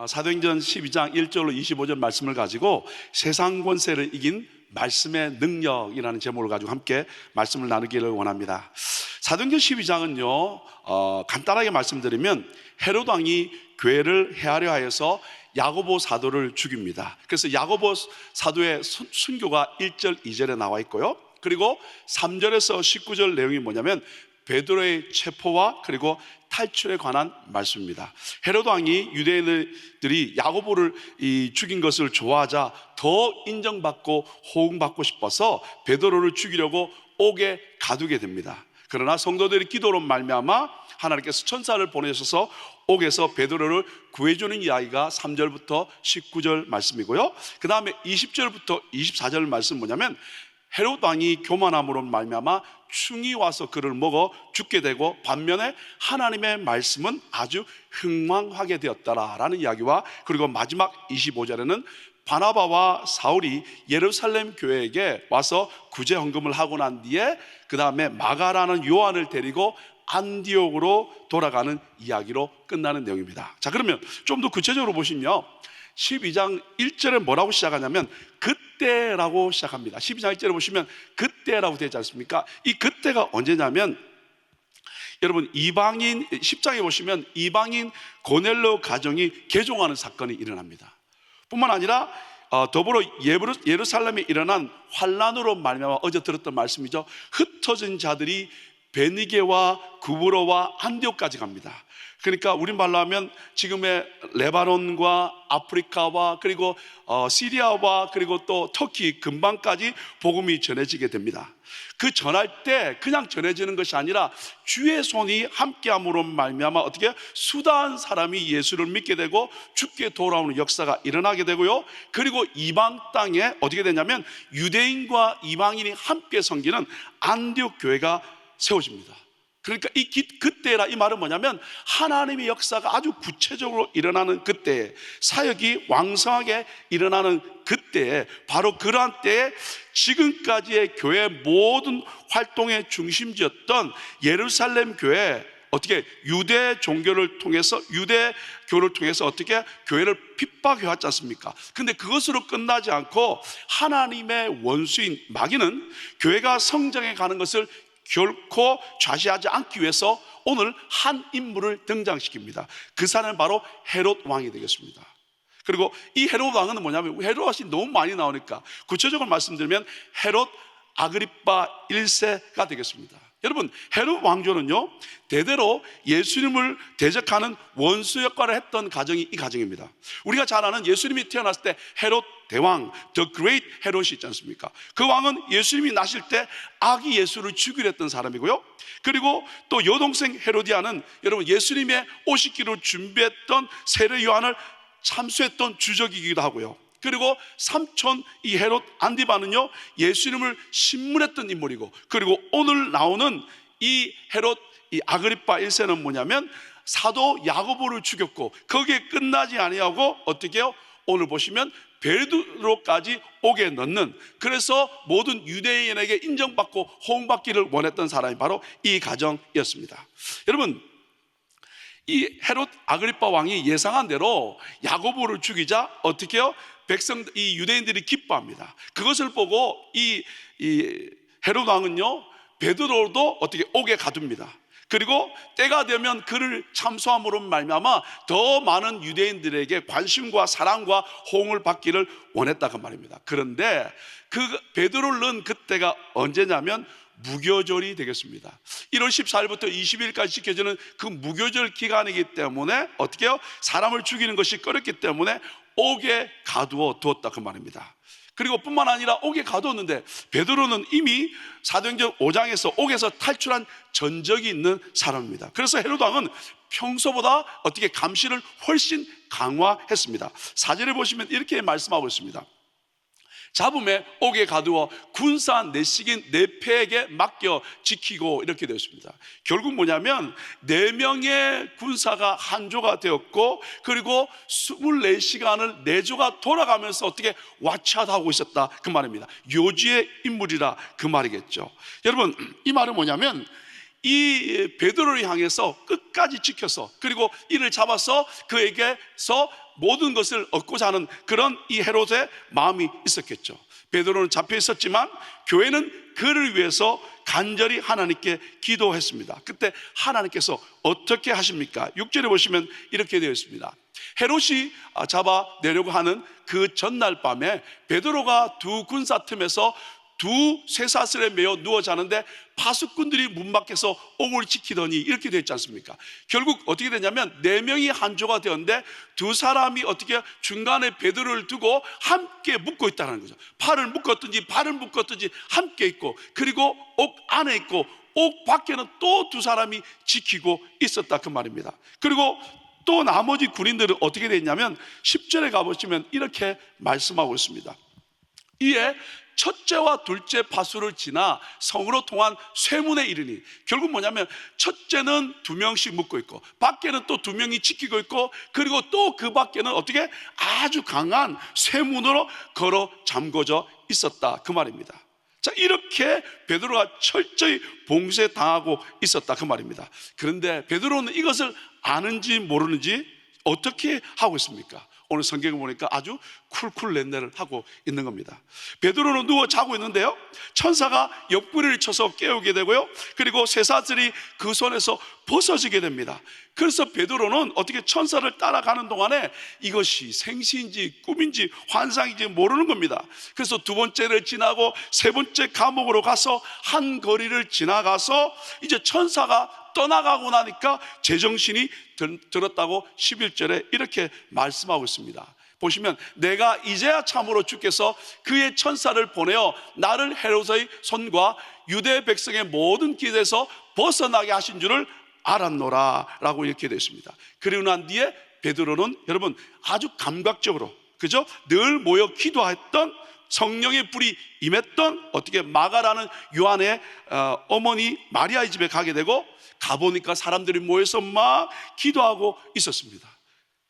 사도행전 12장 1절로 25절 말씀을 가지고 세상 권세를 이긴 말씀의 능력이라는 제목을 가지고 함께 말씀을 나누기를 원합니다. 사도행전 12장은요 간단하게 말씀드리면 헤롯 왕이 교회를 해하려 하여서 야고보 사도를 죽입니다. 그래서 야고보 사도의 순교가 1절 2절에 나와 있고요, 그리고 3절에서 19절 내용이 뭐냐면 베드로의 체포와 그리고 탈출에 관한 말씀입니다. 헤롯 왕이 유대인들이 야고보를 죽인 것을 좋아하자 더 인정받고 호응받고 싶어서 베드로를 죽이려고 옥에 가두게 됩니다. 그러나 성도들의 기도로 말미암아 하나님께서 천사를 보내셔서 옥에서 베드로를 구해주는 이야기가 3절부터 19절 말씀이고요, 그 다음에 20절부터 24절 말씀 뭐냐면 헤롯 왕이 교만함으로 말미암아 충이 와서 그를 먹어 죽게 되고, 반면에 하나님의 말씀은 아주 흥망하게 되었다라는 이야기와, 그리고 마지막 25절에는 바나바와 사울이 예루살렘 교회에게 와서 구제 헌금을 하고 난 뒤에 그 다음에 마가라는 요한을 데리고 안디옥으로 돌아가는 이야기로 끝나는 내용입니다. 자, 그러면 좀 더 구체적으로 보시면요, 12장 1절에 뭐라고 시작하냐면 그때라고 시작합니다. 12장 1절에 보시면 그때라고 되어 있지 않습니까? 이 그때가 언제냐면 여러분, 이방인 10장에 보시면 이방인 고넬료 가정이 개종하는 사건이 일어납니다. 뿐만 아니라 더불어 예루살렘에 일어난 환란으로 말미암아 어제 들었던 말씀이죠. 흩어진 자들이 베니게와 구브로와 안디옥까지 갑니다. 그러니까 우리말로 하면 지금의 레바논과 아프리카와 그리고 시리아와 그리고 또 터키 근방까지 복음이 전해지게 됩니다. 그 전할 때 그냥 전해지는 것이 아니라 주의 손이 함께함으로 말미암아 어떻게 수다한 사람이 예수를 믿게 되고 죽게 돌아오는 역사가 일어나게 되고요, 그리고 이방 땅에 어떻게 되냐면 유대인과 이방인이 함께 섬기는 안디옥 교회가 세워집니다. 그러니까 그때라 이 말은 뭐냐면 하나님의 역사가 아주 구체적으로 일어나는 그때에, 사역이 왕성하게 일어나는 그때에, 바로 그러한 때에 지금까지의 교회의 모든 활동의 중심지였던 예루살렘 교회, 어떻게 유대 종교를 통해서 유대교를 통해서 어떻게 교회를 핍박해 왔지 않습니까? 근데 그것으로 끝나지 않고 하나님의 원수인 마귀는 교회가 성장해 가는 것을 결코 좌시하지 않기 위해서 오늘 한 인물을 등장시킵니다. 그 사람은 바로 헤롯 왕이 되겠습니다. 그리고 이 헤롯 왕은 뭐냐면, 헤롯 왕이 너무 많이 나오니까 구체적으로 말씀드리면 헤롯 아그리파 1세가 되겠습니다. 여러분, 헤롯 왕조는요 대대로 예수님을 대적하는 원수 역할을 했던 가정이 이 가정입니다. 우리가 잘 아는 예수님이 태어났을 때 헤롯 대왕, The Great 헤롯이 있지 않습니까? 그 왕은 예수님이 나실 때 아기 예수를 죽이려 했던 사람이고요, 그리고 또 여동생 헤로디아는 여러분 예수님의 오시기로 준비했던 세례 요한을 참수했던 주적이기도 하고요, 그리고 삼촌 이 헤롯 안디바는요 예수님을 신문했던 인물이고, 그리고 오늘 나오는 이 헤롯 이 아그리파 1세는 뭐냐면 사도 야고보를 죽였고 거기에 끝나지 아니하고 어떻게 해요? 오늘 보시면 베드로까지 옥에 넣는, 그래서 모든 유대인에게 인정받고 호응받기를 원했던 사람이 바로 이 가정이었습니다. 여러분, 이 헤롯 아그리파 왕이 예상한 대로 야고보를 죽이자 어떻게 해요? 이 유대인들이 기뻐합니다. 그것을 보고 이 헤롯 왕은요 베드로도 어떻게 옥에 가둡니다. 그리고 때가 되면 그를 참소함으로 말미암아 더 많은 유대인들에게 관심과 사랑과 호응을 받기를 원했다 그 말입니다. 그런데 그 베드로를 넣은 그때가 언제냐면 무교절이 되겠습니다. 1월 14일부터 20일까지 지켜지는 그 무교절 기간이기 때문에 어떻게 해요? 사람을 죽이는 것이 꺼렸기 때문에 옥에 가두어 두었다 그 말입니다. 그리고 뿐만 아니라 옥에 가두었는데 베드로는 이미 사도행전 5장에서 옥에서 탈출한 전적이 있는 사람입니다. 그래서 헤롯 왕은 평소보다 어떻게 감시를 훨씬 강화했습니다. 4절에 보시면 이렇게 말씀하고 있습니다. 잡음에 옥에 가두어 군사 내식인 네패에게 맡겨 지키고, 이렇게 되었습니다. 결국 뭐냐면 4명의 군사가 한조가 되었고, 그리고 24시간을 내조가 돌아가면서 어떻게 와치하고 있었다 그 말입니다. 요지의 인물이라 그 말이겠죠. 여러분, 이 말은 뭐냐면 이 베드로를 향해서 끝까지 지켜서 그리고 이를 잡아서 그에게서 모든 것을 얻고자 하는 그런 이 헤롯의 마음이 있었겠죠. 베드로는 잡혀 있었지만 교회는 그를 위해서 간절히 하나님께 기도했습니다. 그때 하나님께서 어떻게 하십니까? 6절에 보시면 이렇게 되어 있습니다. 헤롯이 잡아내려고 하는 그 전날 밤에 베드로가 두 군사 틈에서 두 쇠사슬에 매어 누워 자는데 파수꾼들이 문 밖에서 옥을 지키더니 이렇게 되어 있지 않습니까? 결국 어떻게 되냐면 4명이 한 조가 되었는데 두 사람이 어떻게 중간에 베드로를 두고 함께 묶고 있다는 거죠. 팔을 묶었든지 발을 묶었든지 함께 있고, 그리고 옥 안에 있고 옥 밖에는 또 두 사람이 지키고 있었다, 그 말입니다. 그리고 또 나머지 군인들은 어떻게 됐냐면 10절에 가보시면 이렇게 말씀하고 있습니다. 이에 첫째와 둘째 파수를 지나 성으로 통한 쇠문에 이르니, 결국 뭐냐면 첫째는 2명씩 묶고 있고 밖에는 또 2명이 지키고 있고, 그리고 또 그 밖에는 어떻게 아주 강한 쇠문으로 걸어 잠궈져 있었다, 그 말입니다. 자, 이렇게 베드로가 철저히 봉쇄당하고 있었다, 그 말입니다. 그런데 베드로는 이것을 아는지 모르는지 어떻게 하고 있습니까? 오늘 성경을 보니까 아주 쿨쿨렛내를 하고 있는 겁니다. 베드로는 누워 자고 있는데요, 천사가 옆구리를 쳐서 깨우게 되고요, 그리고 쇠사슬이 그 손에서 벗어지게 됩니다. 그래서 베드로는 어떻게 천사를 따라가는 동안에 이것이 생시인지 꿈인지 환상인지 모르는 겁니다. 그래서 두 번째를 지나고 세 번째 감옥으로 가서 한 거리를 지나가서 이제 천사가 떠나가고 나니까 제정신이 들었다고 11절에 이렇게 말씀하고 있습니다. 보시면 내가 이제야 참으로 주께서 그의 천사를 보내어 나를 헤롯의 손과 유대 백성의 모든 길에서 벗어나게 하신 줄을 알았노라 라고 이렇게 되어 있습니다. 그리고 난 뒤에 베드로는 여러분 아주 감각적으로, 그죠? 늘 모여 기도했던, 성령의 불이 임했던 어떻게 마가라는 요한의 어머니 마리아의 집에 가게 되고, 가보니까 사람들이 모여서 막 기도하고 있었습니다.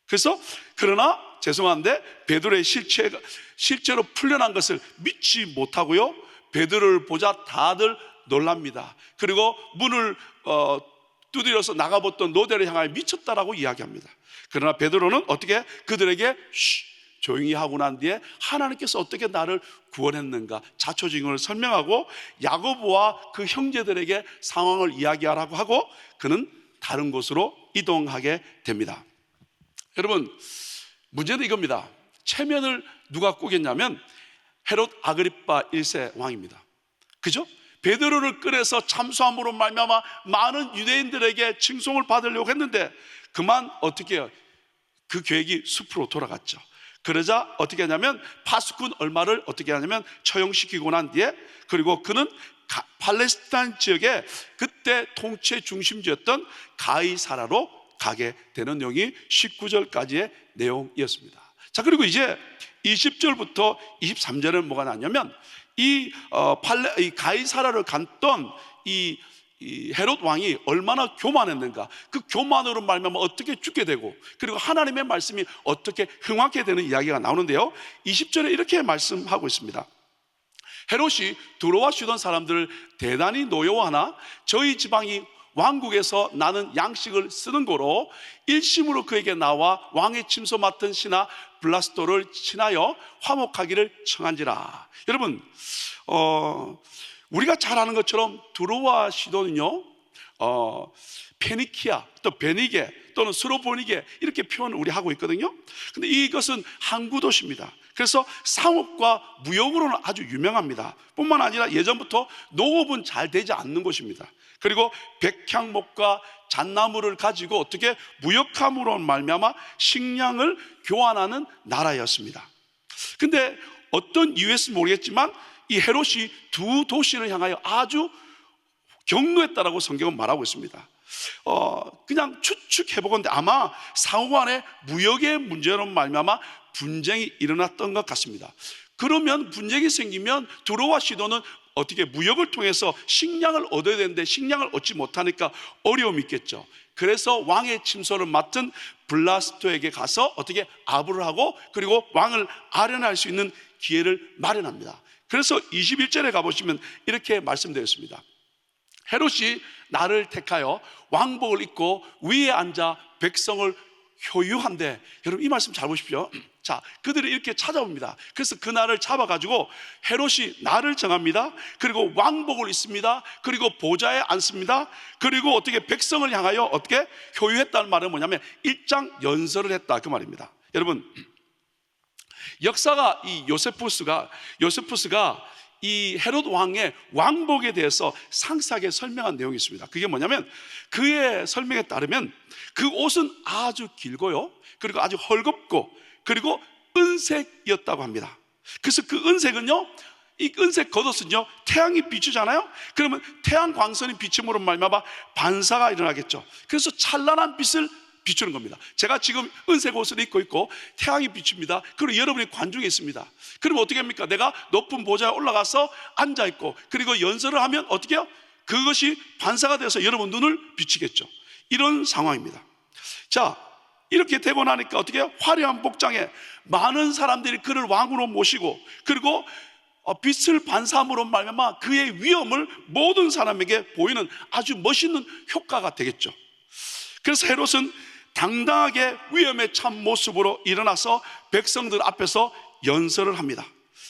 그래서 그러나 죄송한데 베드로의 실제로 풀려난 것을 믿지 못하고요, 베드로를 보자 다들 놀랍니다. 그리고 문을 두드려서 나가봤던 노대를 향하여 미쳤다라고 이야기합니다. 그러나 베드로는 어떻게 그들에게 조용히 하고 난 뒤에 하나님께서 어떻게 나를 구원했는가 자초지종을 설명하고 야고보와 그 형제들에게 상황을 이야기하라고 하고 그는 다른 곳으로 이동하게 됩니다. 여러분, 문제는 이겁니다. 체면을 누가 꾸겠냐면 헤롯 아그리파 1세 왕입니다. 그죠? 베드로를 끌어서 참수함으로 말미암아 많은 유대인들에게 칭송을 받으려고 했는데 그만 어떻게 해요? 그 계획이 숲으로 돌아갔죠. 그러자 어떻게 하냐면 파수꾼 얼마를 어떻게 하냐면 처형시키고 난 뒤에, 그리고 그는 팔레스타인 지역에 그때 통치 중심지였던 가이사라로 가게 되는 내용이 19절까지의 내용이었습니다. 자, 그리고 이제 20절부터 23절은 뭐가 나냐면 이 가이사라를 갔던 이 헤롯 왕이 얼마나 교만했는가, 그 교만으로 말미암아 어떻게 죽게 되고, 그리고 하나님의 말씀이 어떻게 흥하게 되는 이야기가 나오는데요, 20절에 이렇게 말씀하고 있습니다. 헤롯이 두로와 시돈 사람들을 대단히 노여워하나 저희 지방이 왕국에서 나는 양식을 쓰는 거로 일심으로 그에게 나와 왕의 침소 맡은 신하 블라스토를 친하여 화목하기를 청한지라. 여러분, 우리가 잘 아는 것처럼 두로와 시돈은요, 페니키아 또 베니게 또는 스로보니게 이렇게 표현을 우리 하고 있거든요. 근데 이것은 항구 도시입니다. 그래서 상업과 무역으로는 아주 유명합니다. 뿐만 아니라 예전부터 농업은 잘 되지 않는 곳입니다. 그리고 백향목과 잣나무를 가지고 어떻게 무역함으로 말미암아 식량을 교환하는 나라였습니다. 근데 어떤 이유였을지 모르겠지만 이 헤롯이 두 도시를 향하여 아주 경노했다라고 성경은 말하고 있습니다. 그냥 추측해보건데 아마 상호간의 무역의 문제로 말미암아 분쟁이 일어났던 것 같습니다. 그러면 분쟁이 생기면 두로와 시돈은 어떻게 무역을 통해서 식량을 얻어야 되는데 식량을 얻지 못하니까 어려움이 있겠죠. 그래서 왕의 침소를 맡은 블라스토에게 가서 어떻게 아부를 하고 그리고 왕을 아련할 수 있는 기회를 마련합니다. 그래서 21절에 가보시면 이렇게 말씀되어 있습니다. 헤롯이 나를 택하여 왕복을 입고 위에 앉아 백성을 효유한데, 여러분 이 말씀 잘 보십시오. 자, 그들이 이렇게 찾아옵니다. 그래서 그 날을 잡아가지고 헤롯이 나를 정합니다. 그리고 왕복을 입습니다. 그리고 보좌에 앉습니다. 그리고 어떻게 백성을 향하여 어떻게 효유했다는 말은 뭐냐면 일장 연설을 했다, 그 말입니다. 여러분, 역사가 이 요세푸스가 이 헤롯 왕의 왕복에 대해서 상세하게 설명한 내용이 있습니다. 그게 뭐냐면, 그의 설명에 따르면 그 옷은 아주 길고요, 그리고 아주 헐겁고, 그리고 은색이었다고 합니다. 그래서 그 은색은요, 이 은색 겉옷은요, 태양이 비추잖아요. 그러면 태양 광선이 비춤으로 말미암아 반사가 일어나겠죠. 그래서 찬란한 빛을 비추는 겁니다. 제가 지금 은색 옷을 입고 있고 태양이 비춥니다. 그리고 여러분이 관중에 있습니다. 그러면 어떻게 합니까? 내가 높은 보좌에 올라가서 앉아 있고, 그리고 연설을 하면 어떻게 해요? 그것이 반사가 돼서 여러분 눈을 비추겠죠. 이런 상황입니다. 자, 이렇게 되고 나니까 어떻게 해요? 화려한 복장에 많은 사람들이 그를 왕으로 모시고, 그리고 빛을 반사함으로 말미암아 그의 위엄을 모든 사람에게 보이는 아주 멋있는 효과가 되겠죠. 그래서 헤롯은 당당하게 위엄의 참 모습으로 일어나서 백성들 앞에서 연설을 합니다.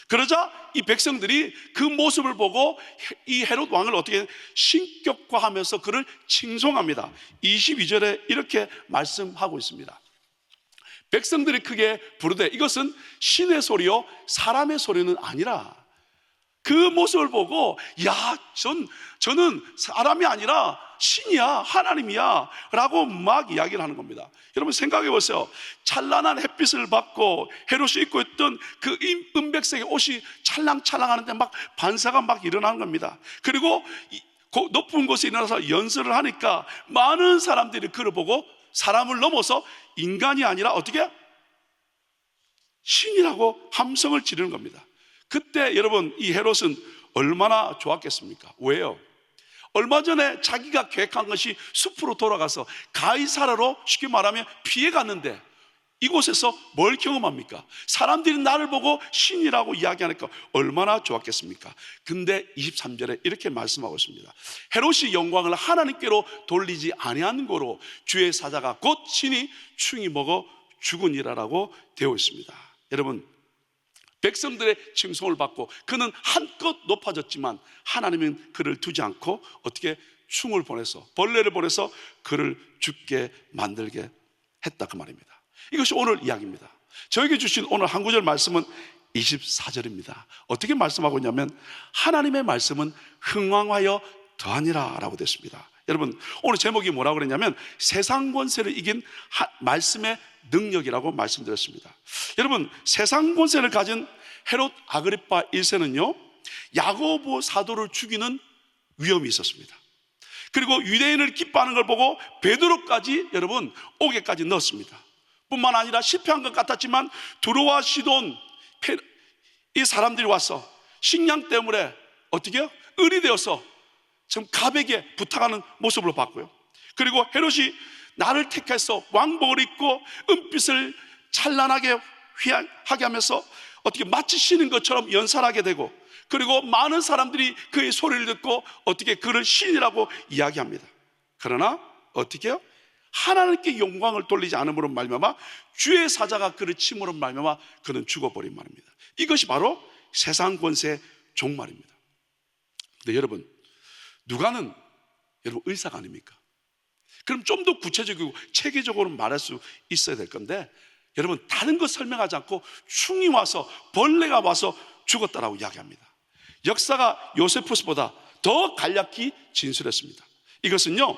그러자 이 백성들이 그 모습을 보고 이 헤롯 왕을 어떻게 신격화하면서 그를 칭송합니다. 22절에 이렇게 말씀하고 있습니다. 백성들이 크게 부르되 이것은 신의 소리요 사람의 소리는 아니라. 그 모습을 보고, 야, 저는 사람이 아니라 신이야, 하나님이야 라고 막 이야기를 하는 겁니다. 여러분 생각해 보세요. 찬란한 햇빛을 받고 헤롯이 입고 있던 그 은백색의 옷이 찰랑찰랑하는데 막 반사가 막 일어나는 겁니다. 그리고 높은 곳에 일어나서 연설을 하니까 많은 사람들이 그를 보고 사람을 넘어서 인간이 아니라 어떻게? 신이라고 함성을 지르는 겁니다. 그때 여러분 이 헤롯은 얼마나 좋았겠습니까? 왜요? 얼마 전에 자기가 계획한 것이 숲으로 돌아가서 가이사라로 쉽게 말하면 피해갔는데, 이곳에서 뭘 경험합니까? 사람들이 나를 보고 신이라고 이야기하니까 얼마나 좋았겠습니까? 근데 23절에 이렇게 말씀하고 있습니다. 헤롯이 영광을 하나님께로 돌리지 아니한 고로 주의 사자가 곧 신이 충이 먹어 죽으니라라고 되어 있습니다. 여러분, 백성들의 칭송을 받고 그는 한껏 높아졌지만 하나님은 그를 두지 않고 어떻게 충을 보내서, 벌레를 보내서 그를 죽게 만들게 했다, 그 말입니다. 이것이 오늘 이야기입니다. 저에게 주신 오늘 한 구절 말씀은 24절입니다. 어떻게 말씀하고 있냐면, 하나님의 말씀은 흥왕하여 더하니라 라고 됐습니다. 여러분 오늘 제목이 뭐라고 그랬냐면, 세상 권세를 이긴 말씀의 능력이라고 말씀드렸습니다. 여러분, 세상 권세를 가진 헤롯 아그리파 1세는요 야고보 사도를 죽이는 위험이 있었습니다. 그리고 유대인을 기뻐하는 걸 보고 베드로까지 여러분 옥에까지 넣었습니다. 뿐만 아니라 실패한 것 같았지만 두로와 시돈 이 사람들이 와서 식량 때문에 어떻게 해요? 을이 되어서 지금 갑에게 부탁하는 모습을 봤고요. 그리고 헤롯이 나를 택해서 왕복을 입고 은빛을 찬란하게 하게 하면서 어떻게 마치 신인 것처럼 연설하게 되고, 그리고 많은 사람들이 그의 소리를 듣고 어떻게 그를 신이라고 이야기합니다. 그러나 어떻게 해요? 하나님께 영광을 돌리지 않음으로 말미암아 주의 사자가 그를 침으로 말미암아 그는 죽어버린 말입니다. 이것이 바로 세상 권세의 종말입니다. 근데 여러분, 누가는 여러분 의사가 아닙니까? 그럼 좀 더 구체적이고 체계적으로 말할 수 있어야 될 건데, 여러분 다른 거 설명하지 않고 충이 와서, 벌레가 와서 죽었다라고 이야기합니다. 역사가 요세푸스보다 더 간략히 진술했습니다. 이것은요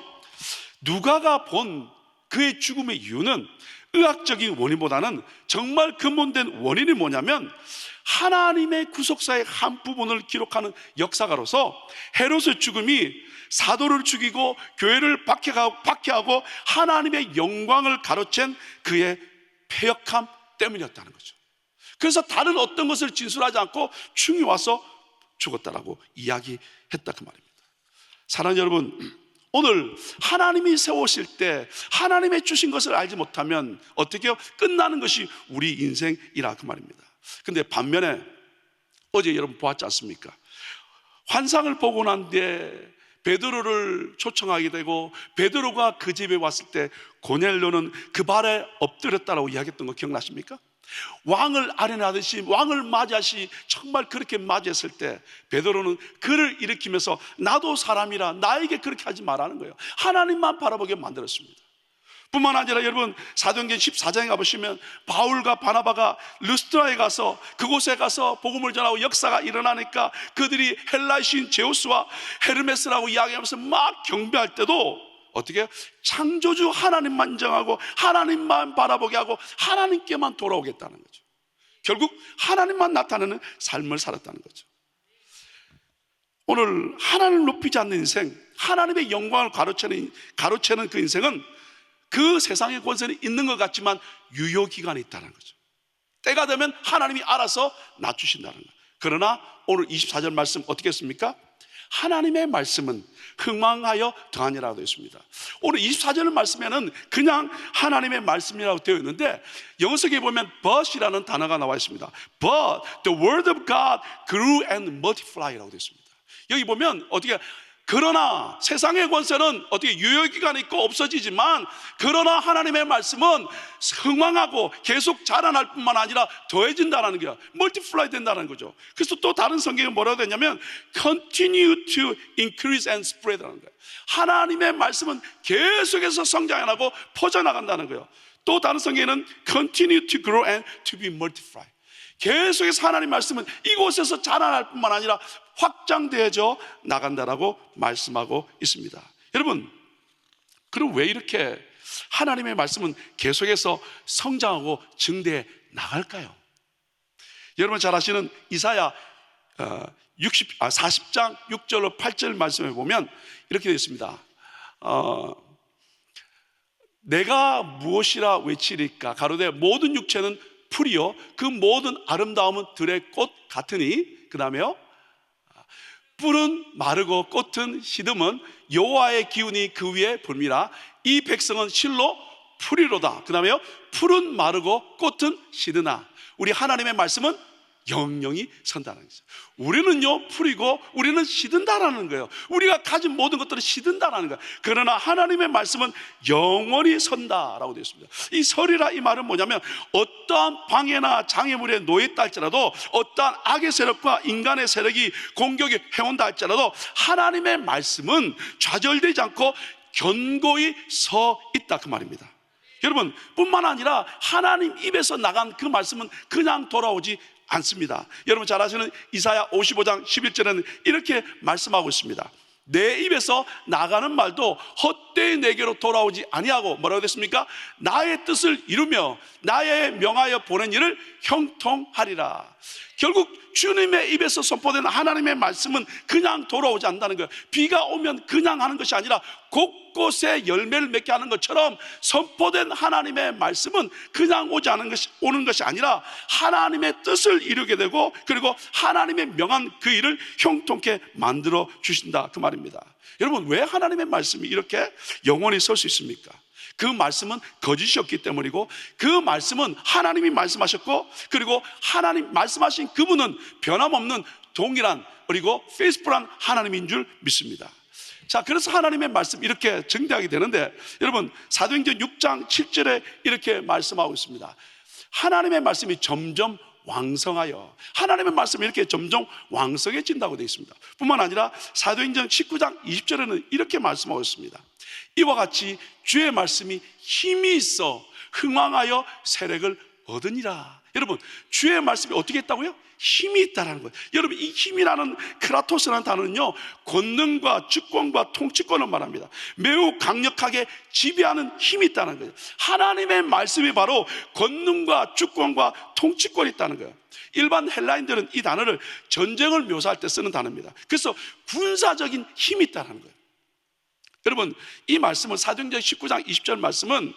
누가가 본 그의 죽음의 이유는 의학적인 원인보다는 정말 근본된 원인이 뭐냐면, 하나님의 구속사의 한 부분을 기록하는 역사가로서 헤롯의 죽음이 사도를 죽이고 교회를 박해하고 하나님의 영광을 가로챈 그의 패역함 때문이었다는 거죠. 그래서 다른 어떤 것을 진술하지 않고 충이 와서 죽었다라고 이야기했다, 그 말입니다. 사랑하는 여러분, 오늘 하나님이 세우실 때 하나님의 주신 것을 알지 못하면 어떻게 해요? 끝나는 것이 우리 인생이라, 그 말입니다. 근데 반면에 어제 여러분 보았지 않습니까? 환상을 보고 난 뒤에 베드로를 초청하게 되고 베드로가 그 집에 왔을 때 고넬료는 그 발에 엎드렸다라고 이야기했던 거 기억나십니까? 왕을 아련하듯이 왕을 맞이하시 정말 그렇게 맞이했을 때 베드로는 그를 일으키면서 나도 사람이라 나에게 그렇게 하지 말라는 거예요. 하나님만 바라보게 만들었습니다. 뿐만 아니라 여러분 사도행전 14장에 가보시면 바울과 바나바가 르스트라에 가서 그곳에 가서 복음을 전하고 역사가 일어나니까 그들이 헬라이신 제우스와 헤르메스라고 이야기하면서 막 경배할 때도 어떻게 창조주 하나님만 인정하고 하나님만 바라보게 하고 하나님께만 돌아오겠다는 거죠. 결국 하나님만 나타내는 삶을 살았다는 거죠. 오늘 하나님을 높이지 않는 인생, 하나님의 영광을 가로채는 그 인생은 그 세상의 권세는 있는 것 같지만 유효기간이 있다는 거죠. 때가 되면 하나님이 알아서 낮추신다는 거예요. 그러나 오늘 24절 말씀 어떻게 했습니까? 하나님의 말씀은 흥망하여 더하니라고 되어 있습니다. 오늘 24절 말씀에는 그냥 하나님의 말씀이라고 되어 있는데 영어석에 보면 but이라는 단어가 나와 있습니다. But the word of God grew and multiplied라고 되어 있습니다. 여기 보면 어떻게 그러나 세상의 권세는 어떻게 유효기간이 있고 없어지지만 그러나 하나님의 말씀은 흥왕하고 계속 자라날 뿐만 아니라 더해진다는 거야. 멀티플라이 된다는 거죠. 그래서 또 다른 성경에 뭐라고 되냐면 continue to increase and spread라는 거예요. 하나님의 말씀은 계속해서 성장하고 퍼져나간다는 거예요. 또 다른 성경에는 continue to grow and to be multiplied. 계속해서 하나님 말씀은 이곳에서 자라날 뿐만 아니라 확장되어져 나간다라고 말씀하고 있습니다. 여러분, 그럼 왜 이렇게 하나님의 말씀은 계속해서 성장하고 증대해 나갈까요? 여러분 잘 아시는 이사야 40장 6절로 8절 말씀에 보면 이렇게 되어 있습니다. 내가 무엇이라 외치리까? 가로되 모든 육체는 풀이요 그 모든 아름다움은 들의 꽃 같으니, 그 다음에요 뿔은 마르고 꽃은 시듬은 여호와의 기운이 그 위에 불미라. 이 백성은 실로 풀이로다. 그 다음에요 풀은 마르고 꽃은 시드나. 우리 하나님의 말씀은 영영이 선다는 거죠. 우리는요 풀이고 우리는 시든다라는 거예요. 우리가 가진 모든 것들을 시든다라는 거예요. 그러나 하나님의 말씀은 영원히 선다라고 되어 있습니다. 이 설이라 이 말은 뭐냐면 어떠한 방해나 장애물에 놓였다 할지라도 어떠한 악의 세력과 인간의 세력이 공격이 해온다 할지라도 하나님의 말씀은 좌절되지 않고 견고히 서 있다 그 말입니다. 여러분 뿐만 아니라 하나님 입에서 나간 그 말씀은 그냥 돌아오지 않습니다. 여러분 잘 아시는 이사야 55장 11절에는 이렇게 말씀하고 있습니다. 내 입에서 나가는 말도 헛되이 내게로 돌아오지 아니하고 뭐라고 됐습니까? 나의 뜻을 이루며 나의 명하여 보낸 일을 형통하리라. 결국 주님의 입에서 선포되는 하나님의 말씀은 그냥 돌아오지 않는다는 거예요. 비가 오면 그냥 하는 것이 아니라 곳곳에 열매를 맺게 하는 것처럼 선포된 하나님의 말씀은 그냥 오는 것이 아니라 하나님의 뜻을 이루게 되고 그리고 하나님의 명한 그 일을 형통케 만들어 주신다 그 말입니다. 여러분 왜 하나님의 말씀이 이렇게 영원히 설 수 있습니까? 그 말씀은 거짓이었기 때문이고 그 말씀은 하나님이 말씀하셨고 그리고 하나님 말씀하신 그분은 변함없는 동일한 그리고 페이스풀한 하나님인 줄 믿습니다. 자, 그래서 하나님의 말씀 이렇게 증대하게 되는데 여러분 사도행전 6장 7절에 이렇게 말씀하고 있습니다. 하나님의 말씀이 점점 왕성하여 하나님의 말씀이 이렇게 점점 왕성해진다고 되어 있습니다. 뿐만 아니라 사도행전 19장 20절에는 이렇게 말씀하고 있습니다. 이와 같이 주의 말씀이 힘이 있어 흥왕하여 세력을 얻으니라. 여러분 주의 말씀이 어떻게 했다고요? 힘이 있다는 거예요. 여러분 이 힘이라는 크라토스라는 단어는요 권능과 주권과 통치권을 말합니다. 매우 강력하게 지배하는 힘이 있다는 거예요. 하나님의 말씀이 바로 권능과 주권과 통치권이 있다는 거예요. 일반 헬라인들은 이 단어를 전쟁을 묘사할 때 쓰는 단어입니다. 그래서 군사적인 힘이 있다는 거예요. 여러분 이 말씀은 사도행전 19장 20절 말씀은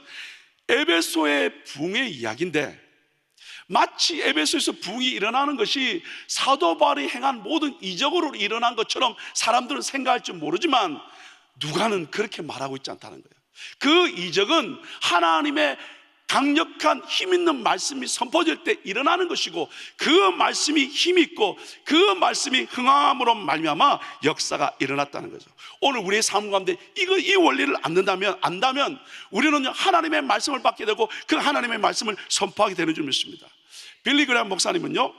에베소의 부흥의 이야기인데 마치 에베소에서 부흥이 일어나는 것이 사도 바울이 행한 모든 이적으로 일어난 것처럼 사람들은 생각할지 모르지만 누가는 그렇게 말하고 있지 않다는 거예요. 그 이적은 하나님의 강력한 힘 있는 말씀이 선포될 때 일어나는 것이고, 그 말씀이 힘이 있고 그 말씀이 흥함으로 말미암아 역사가 일어났다는 거죠. 오늘 우리의 삶 가운데 이 원리를 안다면 우리는 하나님의 말씀을 받게 되고 그 하나님의 말씀을 선포하게 되는 줄 믿습니다. 빌리 그레이엄 목사님은요,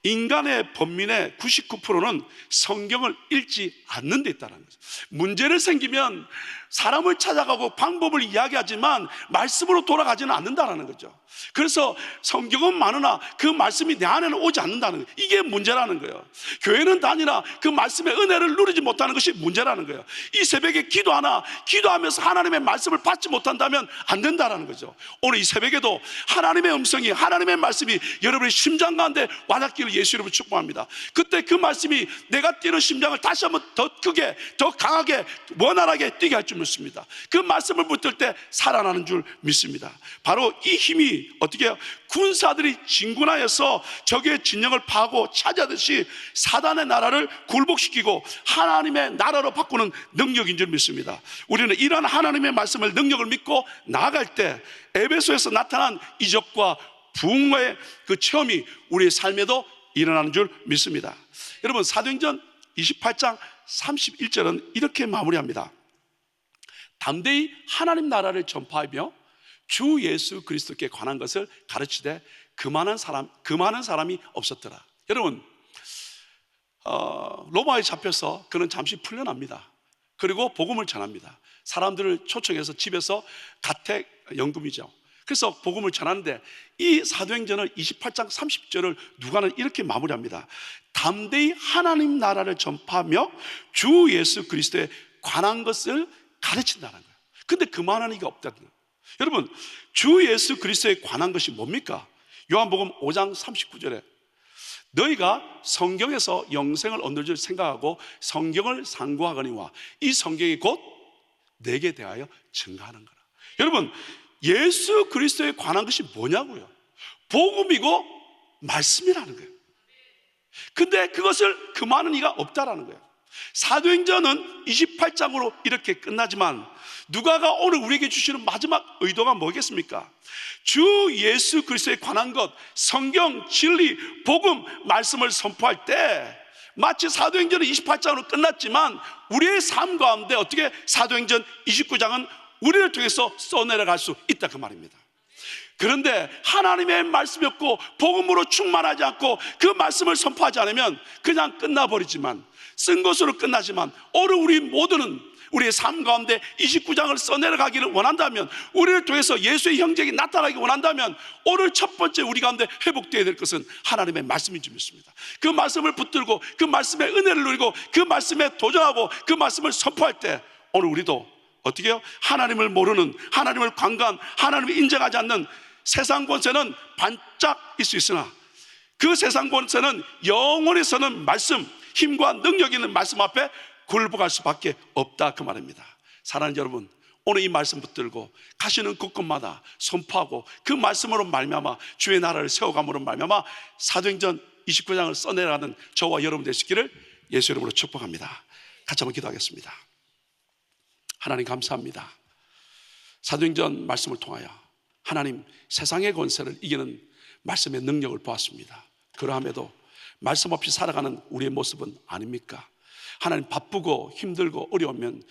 인간의 범민의 99%는 성경을 읽지 않는 데 있다는 거죠. 문제를 생기면 사람을 찾아가고 방법을 이야기하지만 말씀으로 돌아가지는 않는다는 거죠. 그래서 성경은 많으나 그 말씀이 내 안에는 오지 않는다는 거예요. 이게 문제라는 거예요. 교회는 다니나 그 말씀의 은혜를 누리지 못하는 것이 문제라는 거예요. 이 새벽에 기도하면서 하나님의 말씀을 받지 못한다면 안 된다는 거죠. 오늘 이 새벽에도 하나님의 음성이, 하나님의 말씀이 여러분의 심장 가운데 와닿기를 예수 이름으로 축복합니다. 그때 그 말씀이 내가 뛰는 심장을 다시 한번 더 크게, 더 강하게, 원활하게 뛰게 할 줄 믿습니다. 그 말씀을 붙들 때 살아나는 줄 믿습니다. 바로 이 힘이 어떻게 해요? 군사들이 진군하여서 적의 진영을 파고 차지하듯이 사단의 나라를 굴복시키고 하나님의 나라로 바꾸는 능력인 줄 믿습니다. 우리는 이러한 하나님의 말씀을, 능력을 믿고 나아갈 때 에베소에서 나타난 이적과 부흥의 그 체험이 우리의 삶에도 일어나는 줄 믿습니다. 여러분, 사도행전 28장 31절은 이렇게 마무리합니다. 담대히 하나님 나라를 전파하며 주 예수 그리스도께 관한 것을 가르치되 그 많은 사람이 없었더라. 여러분, 로마에 잡혀서 그는 잠시 풀려납니다. 그리고 복음을 전합니다. 사람들을 초청해서 집에서 가택연금이죠. 그래서 복음을 전하는데 이 사도행전을 28장 30절을 누가는 이렇게 마무리합니다. 담대히 하나님 나라를 전파하며 주 예수 그리스도에 관한 것을 가르친다는 거예요. 근데 그만한 이가 없다는 거예요. 여러분, 주 예수 그리스도에 관한 것이 뭡니까? 요한복음 5장 39절에 너희가 성경에서 영생을 얻는 줄 생각하고 성경을 상고하거니와 이 성경이 곧 내게 대하여 증거하는 거라. 여러분, 예수 그리스도에 관한 것이 뭐냐고요? 복음이고 말씀이라는 거예요. 근데 그것을 금하는 이가 없다라는 거예요. 사도행전은 28장으로 이렇게 끝나지만 누가가 오늘 우리에게 주시는 마지막 의도가 뭐겠습니까? 주 예수 그리스도에 관한 것, 성경, 진리, 복음, 말씀을 선포할 때 마치 사도행전은 28장으로 끝났지만 우리의 삶 가운데 어떻게 사도행전 29장은 우리를 통해서 써내려갈 수 있다, 그 말입니다. 그런데 하나님의 말씀이 없고 복음으로 충만하지 않고 그 말씀을 선포하지 않으면 그냥 끝나버리지만, 쓴 것으로 끝나지만, 오늘 우리 모두는 우리의 삶 가운데 29장을 써내려가기를 원한다면, 우리를 통해서 예수의 형제가 나타나기 원한다면 오늘 첫 번째 우리 가운데 회복되어야 될 것은 하나님의 말씀인 줄 믿습니다. 그 말씀을 붙들고 그 말씀의 은혜를 누리고 그 말씀에 도전하고 그 말씀을 선포할 때 오늘 우리도 어떻게 해요? 하나님을 모르는, 하나님을 관관, 하나님을 인정하지 않는 세상 권세는 반짝일 수 있으나 그 세상 권세는 영원히 서는 말씀, 힘과 능력 있는 말씀 앞에 굴복할 수밖에 없다, 그 말입니다. 사랑하는 여러분, 오늘 이 말씀 붙들고 가시는 곳곳마다 선포하고 그 말씀으로 말미암아 주의 나라를 세워감으로 말미암아 사도행전 29장을 써내려가는 저와 여러분 되시기를 예수 이름으로 축복합니다. 같이 한번 기도하겠습니다. 하나님 감사합니다. 사도행전 말씀을 통하여 하나님 세상의 권세를 이기는 말씀의 능력을 보았습니다. 그러함에도 말씀 없이 살아가는 우리의 모습은 아닙니까? 하나님, 바쁘고 힘들고 어려우면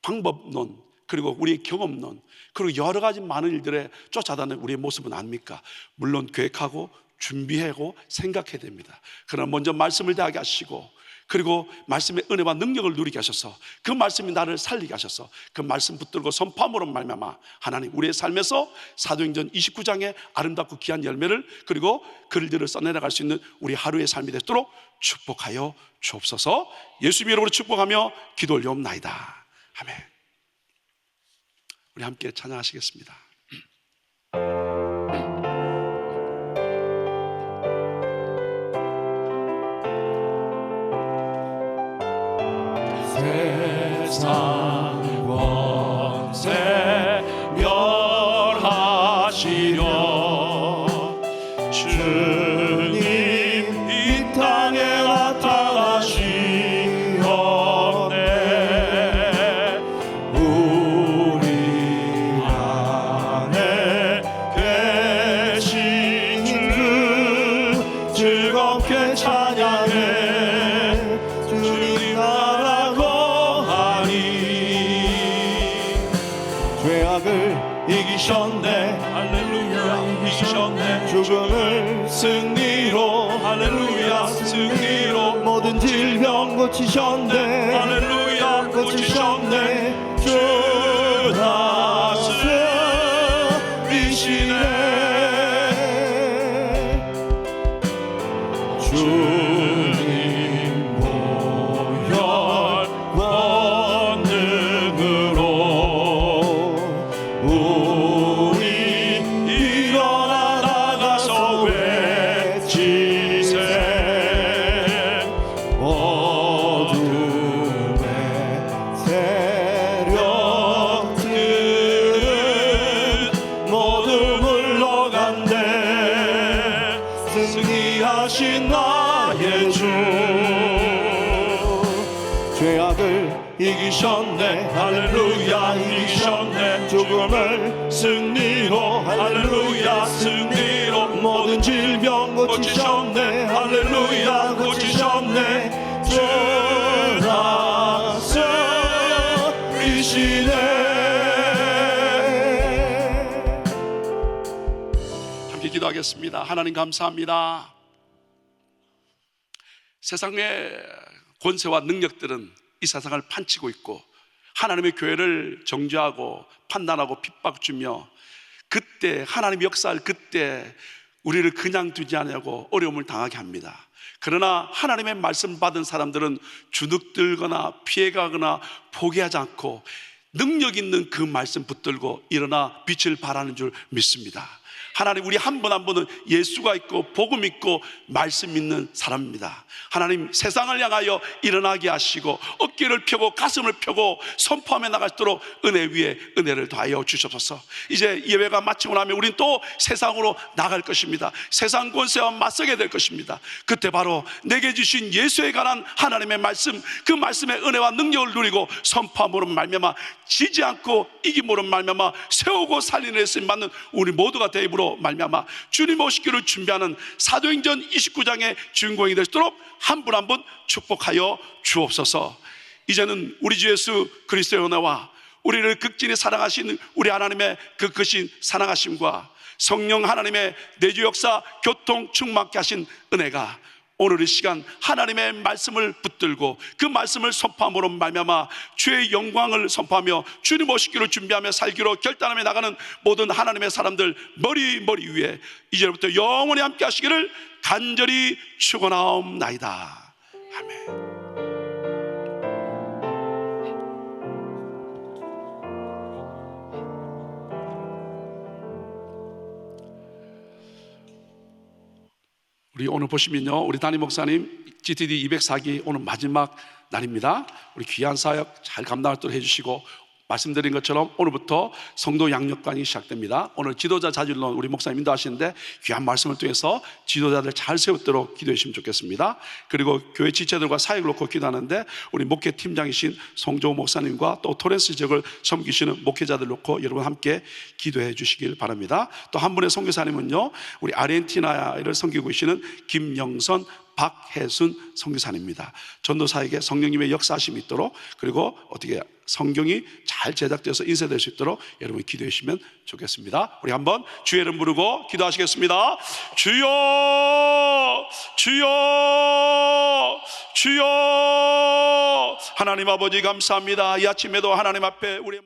방법론, 그리고 우리의 경험론, 그리고 여러 가지 많은 일들에 쫓아다니는 우리의 모습은 아닙니까? 물론 계획하고 준비하고 생각해야 됩니다. 그러나 먼저 말씀을 대하게 하시고, 그리고 말씀의 은혜와 능력을 누리게 하셔서 그 말씀이 나를 살리게 하셔서 그 말씀 붙들고 선포함으로 말미암아 하나님 우리의 삶에서 사도행전 29장의 아름답고 귀한 열매를, 그리고 글들을 써내려갈 수 있는 우리 하루의 삶이 되도록 축복하여 주옵소서. 예수님 이름으로 축복하며 기도 올려옵나이다. 아멘. 우리 함께 찬양하시겠습니다. 세상 권세 멸하시려 주님 이 땅에 나타나시었네. 우리 안에 함께 찬양해 주님 나라고 하니 죄악을 이기셨네 할렐루야 이기셨네 죽음을 승리로 할렐루야 승리로 모든 질병 고치셨네 할렐루야 고치셨네 주 다스리시네 주님 보혈 권능으로 우리 일어나 나가서 외치세 어둠의 세력들은 모두 물러간대 승리하신 나의 주 죄악을 이기셨네 할렐루야 이기셨네 죽음을 승리로 할렐루야 승리로 모든 질병 고치셨네 할렐루야 고치셨네 주 다스리시네 함께 기도하겠습니다. 하나님 감사합니다. 세상의 권세와 능력들은 이 세상을 판치고 있고 하나님의 교회를 정죄하고 판단하고 핍박주며 그때 하나님의 역사할 그때 우리를 그냥 두지 않냐고 어려움을 당하게 합니다. 그러나 하나님의 말씀 받은 사람들은 주눅들거나 피해가거나 포기하지 않고 능력 있는 그 말씀 붙들고 일어나 빛을 발하는 줄 믿습니다. 하나님 우리 한 분 한 분은 예수가 있고 복음 있고 말씀 있는 사람입니다. 하나님 세상을 향하여 일어나게 하시고 어깨를 펴고 가슴을 펴고 선포하며 나갈수록 은혜 위에 은혜를 더하여 주셔서 이제 예배가 마치고 나면 우린 또 세상으로 나갈 것입니다. 세상 권세와 맞서게 될 것입니다. 그때 바로 내게 주신 예수에 관한 하나님의 말씀 그 말씀의 은혜와 능력을 누리고 선포함으로 말미암아 지지 않고 이김으로 말미암아 세우고 살리는 예수님 받는 우리 모두가 되므로 말미암아 주님 오시기를 준비하는 사도행전 29장의 주인공이 될 수 있도록 한 분 한 분 축복하여 주옵소서. 이제는 우리 주 예수 그리스도의 은혜와 우리를 극진히 사랑하신 우리 하나님의 그 크신 사랑하심과 성령 하나님의 내주 역사 교통 충만케 하신 은혜가 오늘 이 시간 하나님의 말씀을 붙들고 그 말씀을 선포함으로 말미암아 주의 영광을 선포하며 주님 오시기를 준비하며 살기로 결단하며 나가는 모든 하나님의 사람들 머리 위에 이제부터 영원히 함께 하시기를 간절히 축원하옵나이다. 아멘. 우리 오늘 보시면요, 우리 담임 목사님 GTD 204기 오늘 마지막 날입니다. 우리 귀한 사역 잘 감당하도록 해주시고 말씀드린 것처럼 오늘부터 성도 양육관이 시작됩니다. 오늘 지도자 자질론 우리 목사님 인도하시는데 귀한 말씀을 통해서 지도자들 잘 세우도록 기도해 주시면 좋겠습니다. 그리고 교회 지체들과 사역을 놓고 기도하는데 우리 목회팀장이신 송조 목사님과 또 토렌스 지역을 섬기시는 목회자들 놓고 여러분 함께 기도해 주시길 바랍니다. 또 한 분의 선교사님은요, 우리 아르헨티나를 섬기고 계시는 김영선 박혜순 선교사님입니다. 전도사에게 성령님의 역사하심이 있도록 그리고 어떻게 성경이 잘 제작되어서 인쇄될 수 있도록 여러분 기도해 주시면 좋겠습니다. 우리 한번 주의 이름 부르고 기도하시겠습니다. 주여 주여 주여. 하나님 아버지 감사합니다. 이 아침에도 하나님 앞에 우리